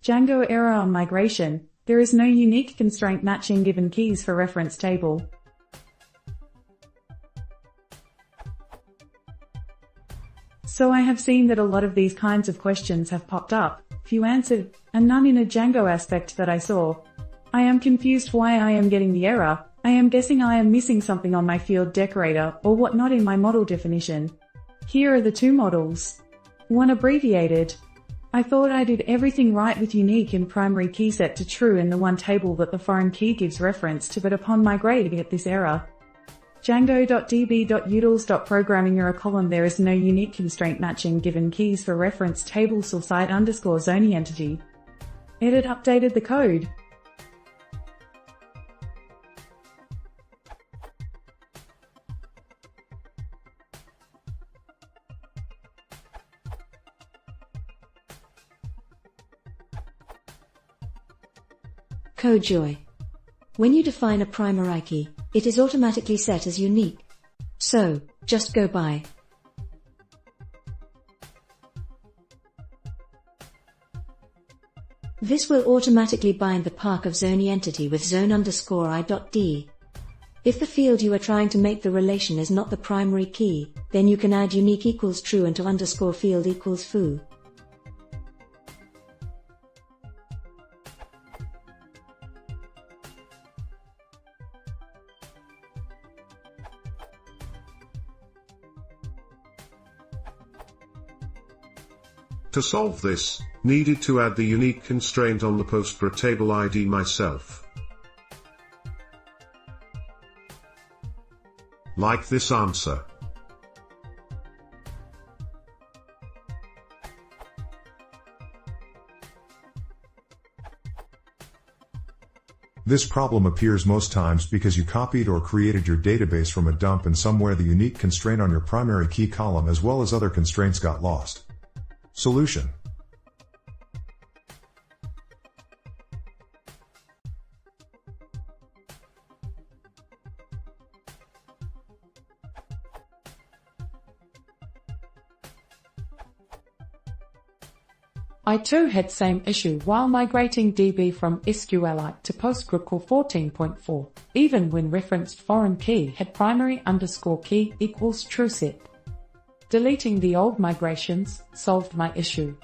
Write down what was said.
Django error on migration. There is no unique constraint matching given keys for reference table. So I have seen that a lot of these kinds of questions have popped up, few answered, and none in a Django aspect that I saw. I am confused why I am getting the error. I am guessing I am missing something on my field decorator or whatnot in my model definition. Here are the two models. One abbreviated. I thought I did everything right with unique and primary key set to true in the one table that the foreign key gives reference to, but upon migrating I get this error. Django.db.utils.programming error column. There is no unique constraint matching given keys for reference table /site_zoning entity. Edit updated the code. Code joy. When you define a primary key, it is automatically set as unique. So, just go by. This will automatically bind the park of zoning entity with zone_i.d. If the field you are trying to make the relation is not the primary key, then you can add unique equals true and to underscore field equals foo. To solve this, needed to add the unique constraint on the postgis table ID myself. Like this answer. This problem appears most times because you copied or created your database from a dump and somewhere the unique constraint on your primary key column as well as other constraints got lost. Solution. I too had same issue while migrating DB from SQLite to PostgreSQL 14.4, even when referenced foreign key had primary underscore key equals true set. Deleting the old migrations solved my issue.